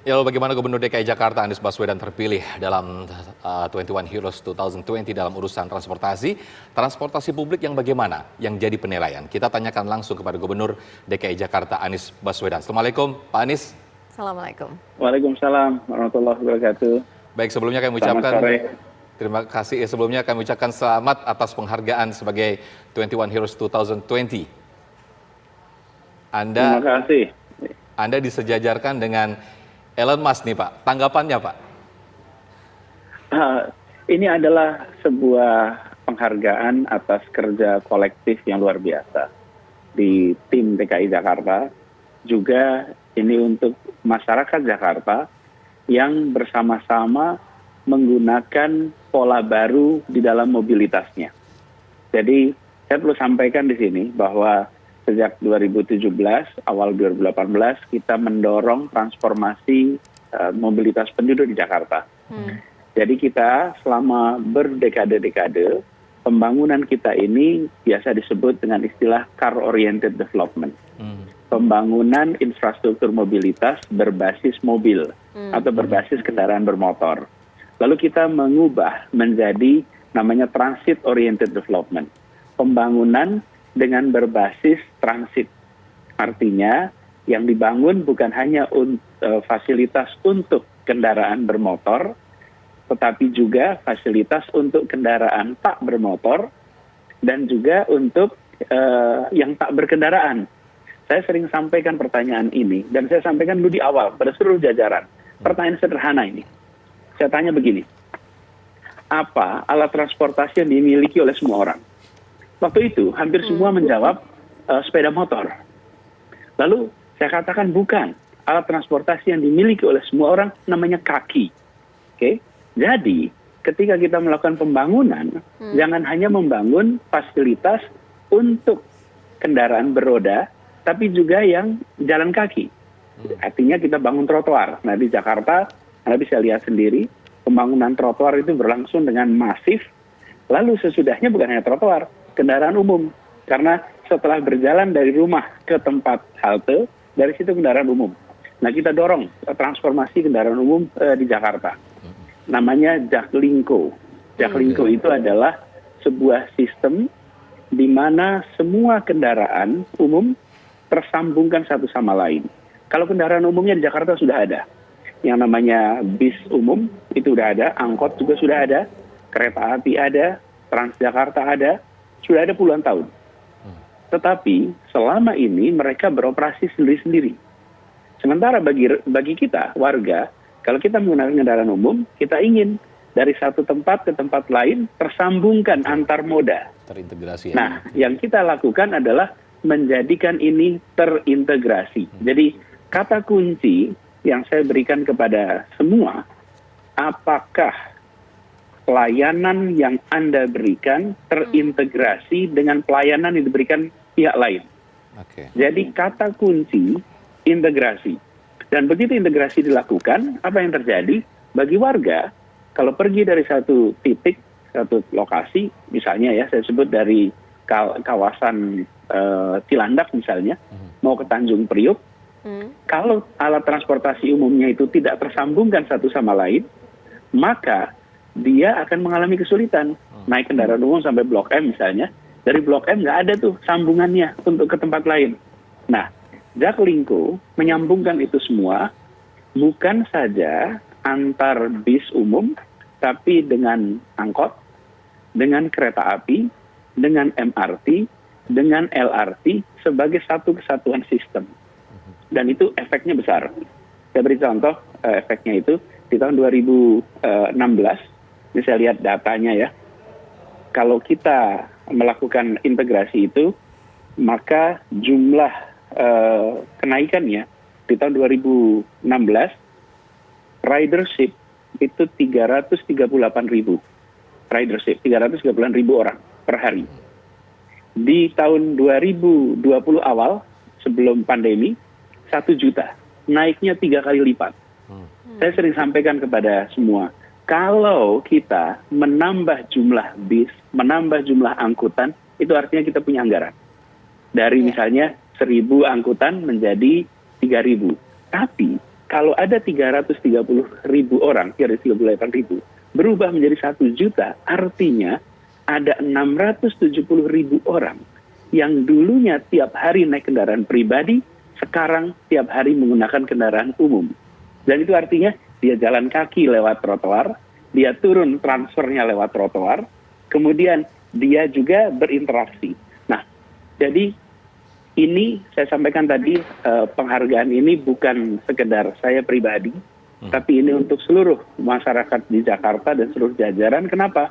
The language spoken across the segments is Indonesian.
Ya, lalu bagaimana Gubernur DKI Jakarta Anies Baswedan terpilih dalam 21 Heroes 2020 dalam urusan transportasi publik yang bagaimana yang jadi penilaian? Kita tanyakan langsung kepada Gubernur DKI Jakarta Anies Baswedan. Assalamualaikum Pak Anies. Assalamualaikum. Waalaikumsalam warahmatullahi wabarakatuh. Baik, sebelumnya kami ucapkan terima kasih. Sebelumnya kami ucapkan selamat atas penghargaan sebagai 21 Heroes 2020. Terima kasih. Anda disejajarkan dengan Elon Musk nih Pak, tanggapannya Pak? Ini adalah sebuah penghargaan atas kerja kolektif yang luar biasa di tim DKI Jakarta. Juga ini untuk masyarakat Jakarta yang bersama-sama menggunakan pola baru di dalam mobilitasnya. Jadi saya perlu sampaikan di sini bahwa sejak 2017, awal 2018, kita mendorong transformasi mobilitas penduduk di Jakarta. Jadi kita selama berdekade-dekade, pembangunan kita ini biasa disebut dengan istilah car-oriented development. Pembangunan infrastruktur mobilitas berbasis mobil atau berbasis kendaraan bermotor. Lalu kita mengubah menjadi namanya transit-oriented development. Pembangunan dengan berbasis transit. Artinya yang dibangun bukan hanya fasilitas untuk kendaraan bermotor, tetapi juga fasilitas untuk kendaraan tak bermotor dan juga untuk yang tak berkendaraan. Saya sering sampaikan pertanyaan ini dan saya sampaikan dulu di awal pada seluruh jajaran. Pertanyaan sederhana ini. Saya tanya begini, apa alat transportasi yang dimiliki oleh semua orang? Waktu itu hampir semua menjawab sepeda motor. Lalu saya katakan bukan. Alat transportasi yang dimiliki oleh semua orang namanya kaki. Oke? Jadi ketika kita melakukan pembangunan, jangan hanya membangun fasilitas untuk kendaraan beroda, tapi juga yang jalan kaki. Artinya kita bangun trotoar. Nah di Jakarta, Anda bisa lihat sendiri, pembangunan trotoar itu berlangsung dengan masif. Lalu sesudahnya bukan hanya trotoar, kendaraan umum. Karena setelah berjalan dari rumah ke tempat halte, dari situ kendaraan umum. Nah kita dorong transformasi kendaraan umum di Jakarta. Namanya Jaklingko. Jaklingko itu adalah sebuah sistem di mana semua kendaraan umum tersambungkan satu sama lain. Kalau kendaraan umumnya di Jakarta sudah ada. Yang namanya bis umum itu sudah ada, angkot juga sudah ada, kereta api ada, Transjakarta ada, sudah ada puluhan tahun. Tetapi selama ini mereka beroperasi sendiri-sendiri. Sementara bagi kita, warga, kalau kita menggunakan kendaraan umum, kita ingin dari satu tempat ke tempat lain tersambungkan antar moda. Terintegrasi. Ya? Nah, yang kita lakukan adalah menjadikan ini terintegrasi. Jadi kata kunci yang saya berikan kepada semua, apakah pelayanan yang Anda berikan terintegrasi dengan pelayanan yang diberikan pihak lain. Jadi kata kunci integrasi. Dan begitu integrasi dilakukan, apa yang terjadi? Bagi warga, kalau pergi dari satu titik, satu lokasi, misalnya ya, saya sebut dari kawasan Cilandak misalnya, mau ke Tanjung Priok, kalau alat transportasi umumnya itu tidak tersambungkan satu sama lain, maka dia akan mengalami kesulitan. Naik kendaraan umum sampai Blok M misalnya, dari Blok M nggak ada tuh sambungannya untuk ke tempat lain. Nah, Jaklingko menyambungkan itu semua, bukan saja antar bis umum, tapi dengan angkot, dengan kereta api, dengan MRT, dengan LRT sebagai satu kesatuan sistem. Dan itu efeknya besar. Saya beri contoh efeknya itu di tahun 2016, ini saya lihat datanya ya. Kalau kita melakukan integrasi itu, maka jumlah kenaikannya di tahun 2016, ridership itu 338.000. Ridership, 338.000 orang per hari. Di tahun 2020 awal, sebelum pandemi, 1 juta. Naiknya 3 kali lipat. Saya sering sampaikan kepada semua, kalau kita menambah jumlah bis, menambah jumlah angkutan, itu artinya kita punya anggaran. Dari misalnya 1.000 angkutan menjadi 3.000. Tapi kalau ada 330.000 orang, 338.000, berubah menjadi 1 juta, artinya ada 670.000 orang yang dulunya tiap hari naik kendaraan pribadi, sekarang tiap hari menggunakan kendaraan umum. Dan itu artinya dia jalan kaki lewat trotoar, dia turun transfernya lewat trotoar, kemudian dia juga berinteraksi. Nah, jadi ini saya sampaikan tadi, penghargaan ini bukan sekedar saya pribadi, tapi ini untuk seluruh masyarakat di Jakarta dan seluruh jajaran. Kenapa?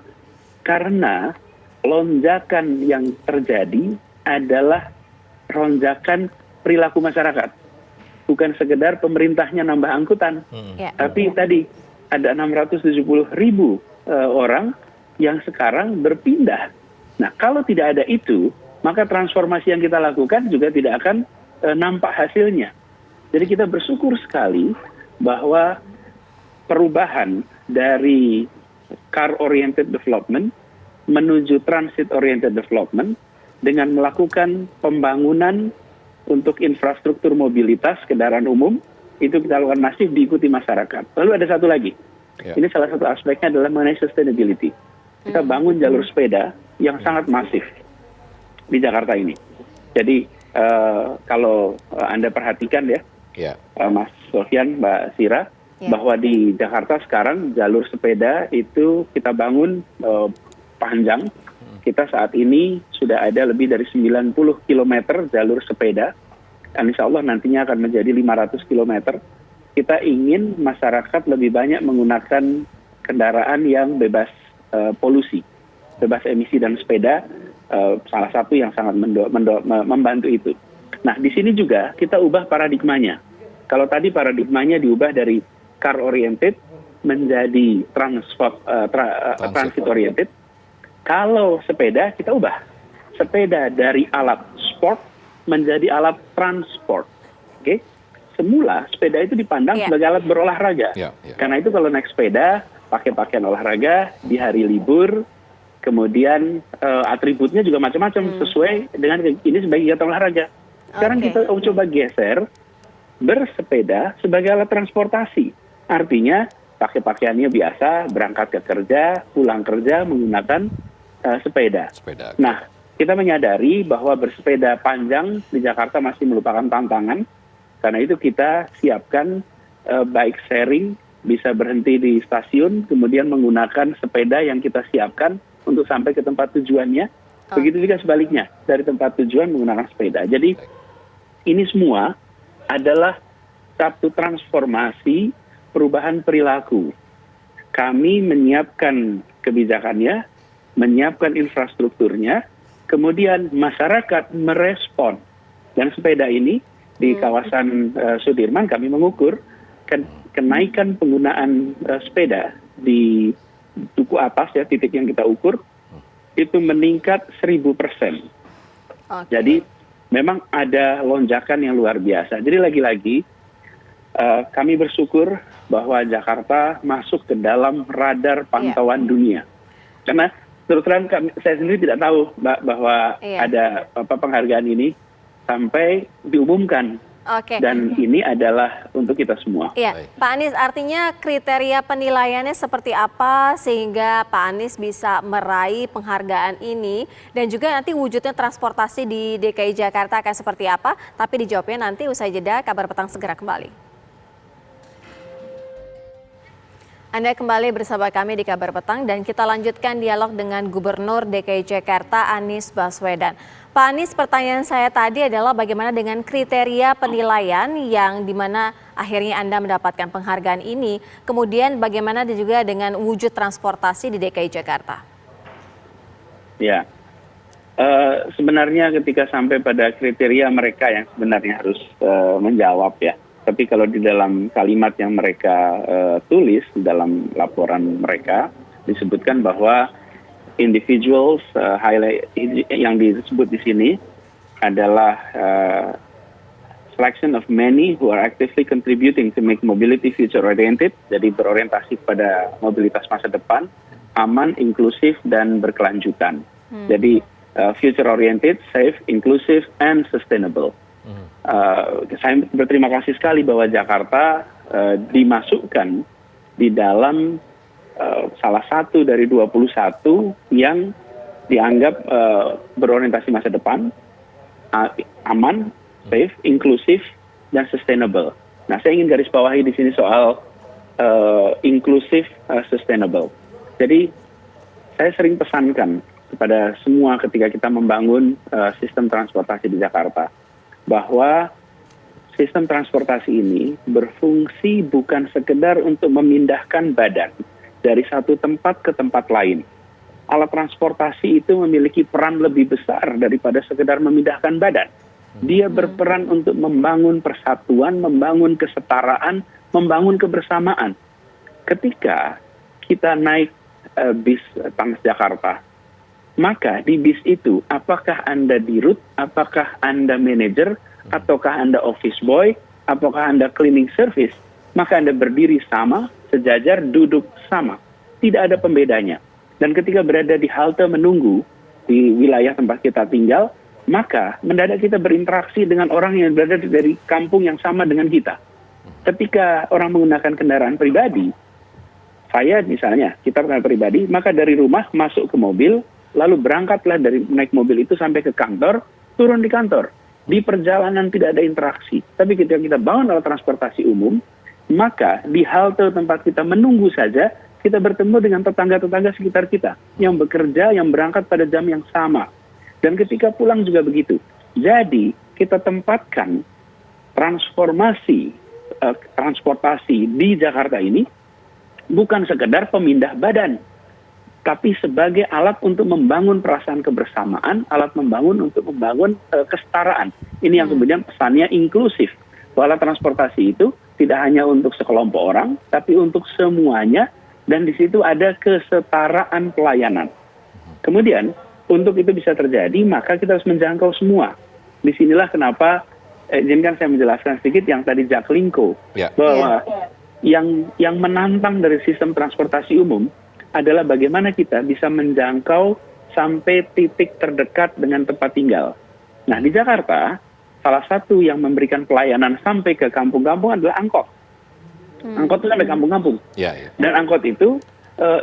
Karena lonjakan yang terjadi adalah lonjakan perilaku masyarakat. Bukan sekedar pemerintahnya nambah angkutan, tapi tadi ada 670.000 orang yang sekarang berpindah. Nah, kalau tidak ada itu, maka transformasi yang kita lakukan juga tidak akan nampak hasilnya. Jadi kita bersyukur sekali bahwa perubahan dari car-oriented development menuju transit-oriented development dengan melakukan pembangunan untuk infrastruktur mobilitas kendaraan umum, itu kita lakukan masif diikuti masyarakat. Lalu ada satu lagi, ini salah satu aspeknya adalah mengenai sustainability. Kita bangun jalur sepeda yang sangat masif di Jakarta ini. Jadi kalau Anda perhatikan ya, Mas Sofyan, Mbak Sira, bahwa di Jakarta sekarang jalur sepeda itu kita bangun panjang. Kita saat ini sudah ada lebih dari 90 km jalur sepeda. Dan insya Allah nantinya akan menjadi 500 km. Kita ingin masyarakat lebih banyak menggunakan kendaraan yang bebas polusi, bebas emisi, dan sepeda salah satu yang sangat membantu itu. Nah, di sini juga kita ubah paradigmanya. Kalau tadi paradigmanya diubah dari car oriented menjadi transit oriented. Kalau sepeda kita ubah. Sepeda dari alat sport menjadi alat transport. Oke? Semula sepeda itu dipandang sebagai alat berolahraga. Karena itu kalau naik sepeda pakai pakaian olahraga di hari libur, kemudian atributnya juga macam-macam sesuai dengan ini sebagai kegiatan olahraga. Sekarang kita coba geser bersepeda sebagai alat transportasi. Artinya pakai pakaiannya biasa, berangkat ke kerja, pulang kerja menggunakan sepeda. Nah, kita menyadari bahwa bersepeda panjang di Jakarta masih merupakan tantangan. Karena itu kita siapkan bike sharing, bisa berhenti di stasiun, kemudian menggunakan sepeda yang kita siapkan untuk sampai ke tempat tujuannya. Begitu juga sebaliknya, dari tempat tujuan menggunakan sepeda. Jadi ini semua adalah satu transformasi perubahan perilaku. Kami menyiapkan kebijakannya, menyiapkan infrastrukturnya, kemudian masyarakat merespon. Dan sepeda ini di kawasan Sudirman kami mengukur kenaikan penggunaan sepeda di duku atas ya, titik yang kita ukur, itu meningkat 1000%. Jadi memang ada lonjakan yang luar biasa. Jadi lagi-lagi kami bersyukur bahwa Jakarta masuk ke dalam radar pantauan dunia. Karena terus terang saya sendiri tidak tahu bahwa ada penghargaan ini sampai diumumkan. Dan ini adalah untuk kita semua. Iya, Pak Anies, artinya kriteria penilaiannya seperti apa sehingga Pak Anies bisa meraih penghargaan ini, dan juga nanti wujudnya transportasi di DKI Jakarta akan seperti apa? Tapi dijawabnya nanti usai jeda. Kabar Petang segera kembali. Anda kembali bersama kami di Kabar Petang dan kita lanjutkan dialog dengan Gubernur DKI Jakarta Anies Baswedan. Pak Anies, pertanyaan saya tadi adalah bagaimana dengan kriteria penilaian yang dimana akhirnya Anda mendapatkan penghargaan ini, kemudian bagaimana juga dengan wujud transportasi di DKI Jakarta? Ya, sebenarnya ketika sampai pada kriteria mereka yang sebenarnya harus menjawab ya. Tapi kalau di dalam kalimat yang mereka tulis dalam laporan mereka disebutkan bahwa individuals yang disebut di sini adalah selection of many who are actively contributing to make mobility future oriented, jadi berorientasi pada mobilitas masa depan, aman, inklusif, dan berkelanjutan. Jadi future oriented, safe, inclusive, and sustainable. Saya berterima kasih sekali bahwa Jakarta dimasukkan di dalam salah satu dari 21 yang dianggap berorientasi masa depan, aman, safe, inklusif, dan sustainable. Nah, saya ingin garis bawahi di sini soal inklusif, sustainable. Jadi, saya sering pesankan kepada semua ketika kita membangun sistem transportasi di Jakarta, bahwa sistem transportasi ini berfungsi bukan sekedar untuk memindahkan badan dari satu tempat ke tempat lain. Alat transportasi itu memiliki peran lebih besar daripada sekedar memindahkan badan. Dia berperan untuk membangun persatuan, membangun kesetaraan, membangun kebersamaan. Ketika kita naik bis Transjakarta, maka di bis itu apakah Anda dirut, apakah Anda manajer, ataukah Anda office boy, apakah Anda cleaning service, maka Anda berdiri sama, sejajar, duduk sama. Tidak ada pembedanya. Dan ketika berada di halte menunggu di wilayah tempat kita tinggal, maka mendadak kita berinteraksi dengan orang yang berada dari kampung yang sama dengan kita. Ketika orang menggunakan kendaraan pribadi, saya misalnya, kita kendaraan pribadi, maka dari rumah masuk ke mobil, lalu berangkatlah dari naik mobil itu sampai ke kantor, turun di kantor. Di perjalanan tidak ada interaksi. Tapi ketika kita bangun alat transportasi umum, maka di halte tempat kita menunggu saja, kita bertemu dengan tetangga-tetangga sekitar kita yang bekerja, yang berangkat pada jam yang sama. Dan ketika pulang juga begitu. Jadi kita tempatkan transformasi transportasi di Jakarta ini bukan sekedar pemindah badan, tapi sebagai alat untuk membangun perasaan kebersamaan, alat untuk membangun kesetaraan. Ini yang kemudian pesannya inklusif. Bahwa alat transportasi itu tidak hanya untuk sekelompok orang, tapi untuk semuanya, dan di situ ada kesetaraan pelayanan. Kemudian, untuk itu bisa terjadi, maka kita harus menjangkau semua. Disinilah kenapa, izinkan saya menjelaskan sedikit yang tadi Jaklingko, bahwa yang menantang dari sistem transportasi umum adalah bagaimana kita bisa menjangkau sampai titik terdekat dengan tempat tinggal. Nah, di Jakarta, salah satu yang memberikan pelayanan sampai ke kampung-kampung adalah angkot. Angkot itu sampai kampung-kampung. Dan angkot itu,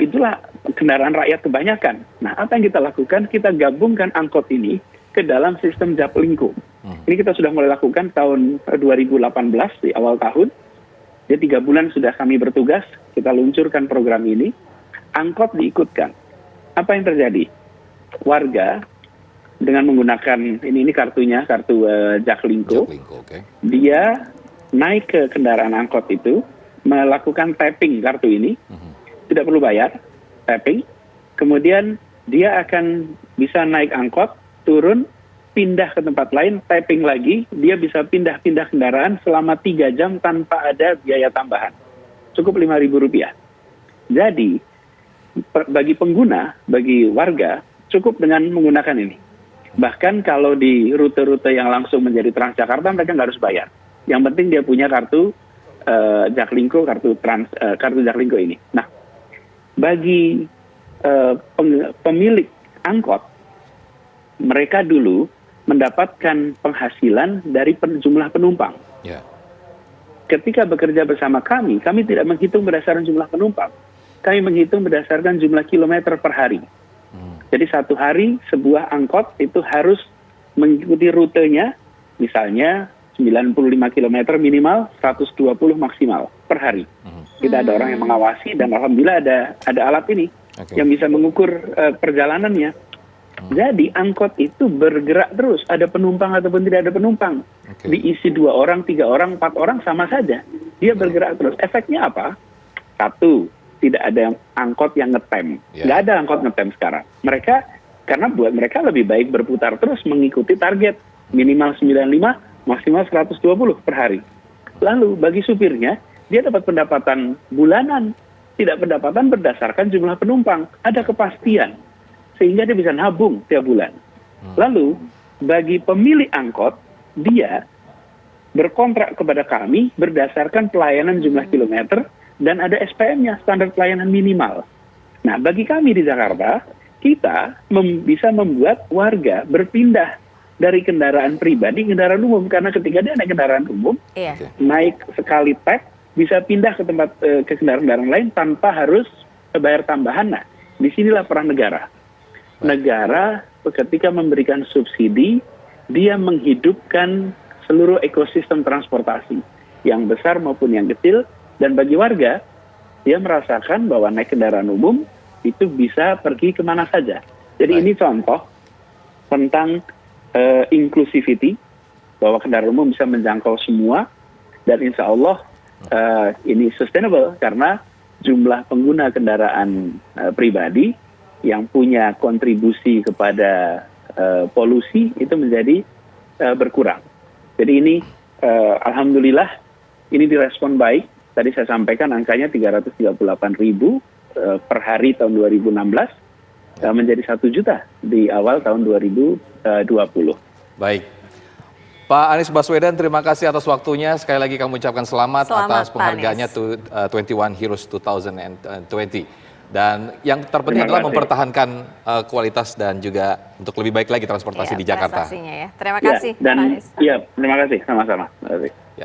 itulah kendaraan rakyat kebanyakan. Nah, apa yang kita lakukan? Kita gabungkan angkot ini ke dalam sistem Jaklingko. Ini kita sudah mulai lakukan tahun 2018, di awal tahun. Jadi 3 bulan sudah kami bertugas, kita luncurkan program ini. Angkot diikutkan. Apa yang terjadi? Warga dengan menggunakan ini kartunya, kartu Jaklingko, dia naik ke kendaraan angkot itu, melakukan tapping kartu ini, tidak perlu bayar, tapping, kemudian dia akan bisa naik angkot, turun, pindah ke tempat lain, tapping lagi, dia bisa pindah-pindah kendaraan selama 3 jam tanpa ada biaya tambahan. Cukup Rp5.000. Jadi, bagi pengguna, bagi warga, cukup dengan menggunakan ini. Bahkan kalau di rute-rute yang langsung menjadi Transjakarta, mereka nggak harus bayar. Yang penting dia punya kartu Jaklingko, kartu Jaklingko ini. Nah, bagi pemilik angkot, mereka dulu mendapatkan penghasilan dari jumlah penumpang. Ketika bekerja bersama kami tidak menghitung berdasarkan jumlah penumpang. Kami menghitung berdasarkan jumlah kilometer per hari. Jadi satu hari sebuah angkot itu harus mengikuti rutenya, misalnya 95 km minimal, 120 maksimal per hari. Kita ada orang yang mengawasi dan alhamdulillah ada alat ini yang bisa mengukur perjalanannya. Jadi angkot itu bergerak terus, ada penumpang ataupun tidak ada penumpang. Diisi 2 orang, 3 orang, 4 orang sama saja. Dia bergerak terus. Efeknya apa? 1, tidak ada angkot yang ngetem. Nggak ada angkot ngetem sekarang. Karena buat mereka lebih baik berputar terus mengikuti target. Minimal 95, maksimal 120 per hari. Lalu bagi supirnya, dia dapat pendapatan bulanan. Tidak pendapatan berdasarkan jumlah penumpang. Ada kepastian. Sehingga dia bisa nabung tiap bulan. Lalu bagi pemilik angkot, dia berkontrak kepada kami berdasarkan pelayanan jumlah kilometer, dan ada SPM-nya, standar pelayanan minimal. Nah, bagi kami di Jakarta, kita bisa membuat warga berpindah dari kendaraan pribadi ke kendaraan umum. Karena ketika dia naik kendaraan umum, naik sekali tap, bisa pindah ke tempat ke kendaraan lain tanpa harus bayar tambahan. Nah, disinilah peran negara. Negara ketika memberikan subsidi, dia menghidupkan seluruh ekosistem transportasi, yang besar maupun yang kecil, dan bagi warga, dia merasakan bahwa naik kendaraan umum itu bisa pergi kemana saja. Jadi ini contoh tentang inclusivity, bahwa kendaraan umum bisa menjangkau semua, dan insya Allah ini sustainable karena jumlah pengguna kendaraan pribadi yang punya kontribusi kepada polusi itu menjadi berkurang. Jadi ini alhamdulillah ini direspon baik. Tadi saya sampaikan angkanya 338.000 per hari tahun 2016 menjadi 1 juta di awal tahun 2020. Baik. Pak Anies Baswedan, terima kasih atas waktunya. Sekali lagi kami ucapkan selamat atas penghargaannya 21 Heroes 2020. Dan yang terpenting adalah mempertahankan kualitas dan juga untuk lebih baik lagi transportasi di Jakarta. Ya. Terima kasih, Pak Anies. Terima kasih, sama-sama.